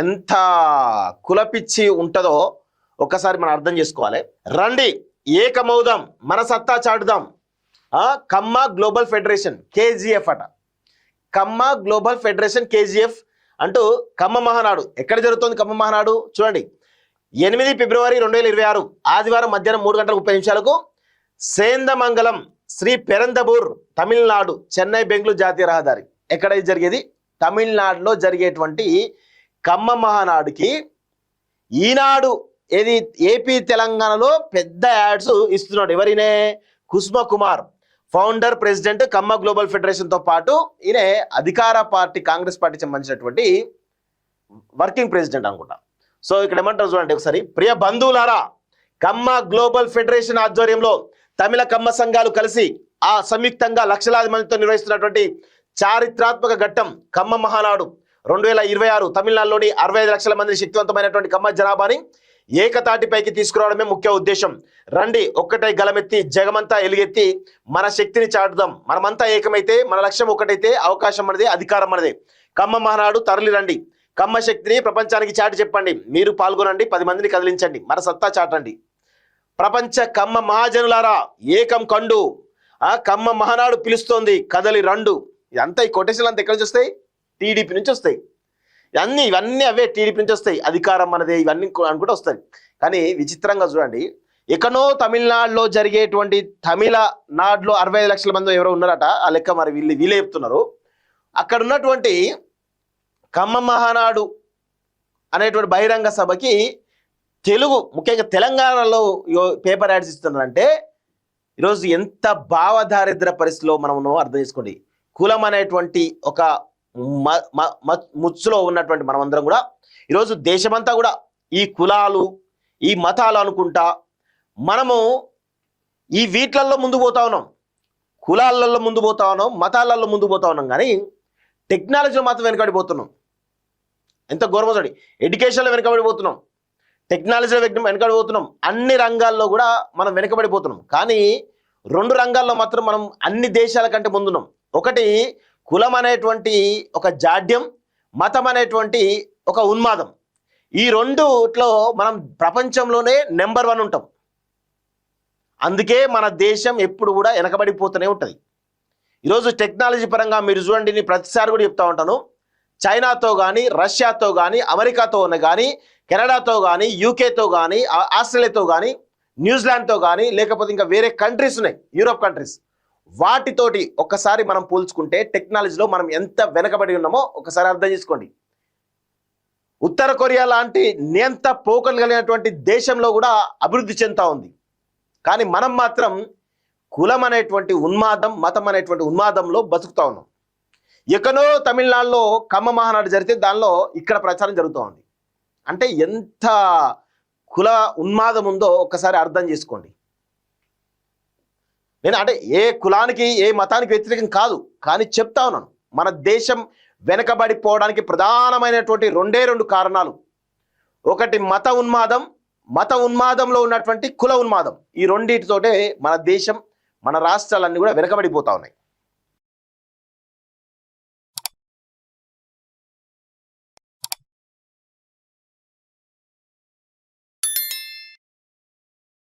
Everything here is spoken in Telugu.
ఎంత కులపిచ్చి ఉంటుందో ఒక్కసారి మనం అర్థం చేసుకోవాలి. రండి ఏకమౌదాం, మన సత్తా చాటుదాం. కమ్మ గ్లోబల్ ఫెడరేషన్ కేజీఎఫ్ అట. కమ్మ గ్లోబల్ ఫెడరేషన్ కేజీఎఫ్ అంటూ కమ్మ మహానాడు ఎక్కడ జరుగుతుంది? కమ్మ మహానాడు చూడండి, 8 ఫిబ్రవరి 2026 ఆదివారం మధ్యాహ్నం 3:30 సేందమంగళం శ్రీ పెరందబూర్ తమిళనాడు చెన్నై బెంగళూరు జాతీయ రహదారి. ఎక్కడ జరిగేది? తమిళనాడులో జరిగేటువంటి కమ్మ మహానాడుకి ఈనాడు ఏది ఏపీ తెలంగాణలో పెద్ద యాడ్స్ ఇస్తున్నాడు. ఎవరినే? కుసుమ కుమార్, ఫౌండర్ ప్రెసిడెంట్ కమ్మ గ్లోబల్ ఫెడరేషన్తో పాటు ఈయన అధికార పార్టీ కాంగ్రెస్ పార్టీకి సంబంధించినటువంటి వర్కింగ్ ప్రెసిడెంట్ అనుకుంటా. సో ఇక్కడ ఏమంటారు చూడండి ఒకసారి. ప్రియ బంధువులారా, కమ్మ గ్లోబల్ ఫెడరేషన్ ఆధ్వర్యంలో తమిళ కమ్మ సంఘాలు కలిసి సంయుక్తంగా లక్షలాది మందితో నిర్వహిస్తున్నటువంటి చారిత్రాత్మక ఘట్టం కమ్మ మహానాడు 2026 తమిళనాడులోని 65 లక్షల మంది శక్తివంతమైనటువంటి కమ్మ జనాభాని ఏకతాటిపైకి తీసుకురావడమే ముఖ్య ఉద్దేశం. రండి ఒక్కటై గలమెత్తి జగమంతా ఎలుగెత్తి మన శక్తిని చాటుదాం. మనమంతా ఏకమైతే మన లక్ష్యం ఒకటైతే అవకాశం మనదే, అధికారం మనదే. కమ్మ మహానాడు తరలి రండి, కమ్మ శక్తిని ప్రపంచానికి చాటి చెప్పండి. మీరు పాల్గొనండి, 10 మందిని కదిలించండి, మన సత్తా చాటండి. ప్రపంచ కమ్మ మహాజనులారా ఏకం కండు, కమ్మ మహానాడు పిలుస్తోంది, కదలి రండు. ఇదంతా ఈ కొటేషన్లు అంతా ఎక్కడి నుంచి వస్తాయి? టీడీపీ నుంచి వస్తాయి. ఇవన్నీ అవే టీడీపీ నుంచి వస్తాయి. అధికారం మనదే ఇవన్నీ అనుకుంటూ వస్తాయి. కానీ విచిత్రంగా చూడండి, ఎక్కడో తమిళనాడులో జరిగేటువంటి తమిళనాడులో 65 లక్షల మంది ఎవరో ఉన్నారట. ఆ లెక్క మరి వీళ్ళే చెప్తున్నారు. అక్కడ ఉన్నటువంటి కమ్మ మహానాడు అనేటువంటి బహిరంగ సభకి తెలుగు ముఖ్యంగా తెలంగాణలో పేపర్ యాడ్స్ ఇస్తున్నారంటే ఈరోజు ఎంత భావదారిద్ర పరిస్థితిలో మనం ఉన్నామో అర్థం చేసుకోండి. కులం అనేటువంటి ఒక ముచ్చులో ఉన్నటువంటి మనమందరం కూడా ఈరోజు దేశమంతా కూడా ఈ కులాలు ఈ మతాలు అనుకుంటా మనము ఈ వీట్లల్లో ముందు పోతా ఉన్నాం. కులాలలో ముందు పోతా ఉన్నాం, మతాలలో ముందు పోతా ఉన్నాం. కానీ టెక్నాలజీలో మాత్రం వెనకబడిపోతున్నాం. ఎంత గౌరవం! ఎడ్యుకేషన్లో వెనకబడిపోతున్నాం, టెక్నాలజీలో వెనకబడిపోతున్నాం, అన్ని రంగాల్లో కూడా మనం వెనకబడిపోతున్నాం. కానీ 2 రంగాల్లో మాత్రం మనం అన్ని దేశాల కంటే ముందున్నాం. ఒకటి కులం అనేటువంటి ఒక జాడ్యం, మతం అనేటువంటి ఒక ఉన్మాదం. ఈ రెండుట్లో మనం ప్రపంచంలోనే నెంబర్ 1 ఉంటాం. అందుకే మన దేశం ఎప్పుడు కూడా వెనకబడిపోతూనే ఉంటుంది. ఈరోజు టెక్నాలజీ పరంగా మీరు చూడండి, నేను ప్రతిసారి కూడా చెప్తా ఉంటాను, చైనాతో కానీ, రష్యాతో కానీ, అమెరికాతో కానీ, కెనడాతో కానీ, యూకేతో కానీ, ఆస్ట్రేలియాతో కానీ, న్యూజిలాండ్తో కానీ, లేకపోతే ఇంకా వేరే కంట్రీస్ ఉన్నాయి, యూరోప్ కంట్రీస్, వాటితోటి ఒక్కసారి మనం పోల్చుకుంటే టెక్నాలజీలో మనం ఎంత వెనకబడి ఉన్నామో ఒకసారి అర్థం చేసుకోండి. ఉత్తర కొరియా లాంటి నియంత పోకలు కలిగినటువంటి దేశంలో కూడా అభివృద్ధి చెందుతూ ఉంది. కానీ మనం మాత్రం కులం అనేటువంటి ఉన్మాదం, మతం అనేటువంటి ఉన్మాదంలో బతుకుతా ఉన్నాం. ఎక్కడో తమిళనాడులో కమ్మ మహానాడు జరిగితే దానిలో ఇక్కడ ప్రచారం జరుగుతూ ఉంది. అంటే ఎంత కుల ఉన్మాదం ఉందో ఒక్కసారి అర్థం చేసుకోండి. నేను అంటే ఏ కులానికి ఏ మతానికి వ్యతిరేకం కాదు, కానీ చెప్తా ఉన్నాను, మన దేశం వెనకబడిపోవడానికి ప్రధానమైనటువంటి 2 కారణాలు. ఒకటి మత ఉన్మాదం, మత ఉన్మాదంలో ఉన్నటువంటి కుల ఉన్మాదం. ఈ రెండింటితోటే మన దేశం, మన రాష్ట్రాలన్నీ కూడా వెనకబడిపోతా ఉన్నాయి.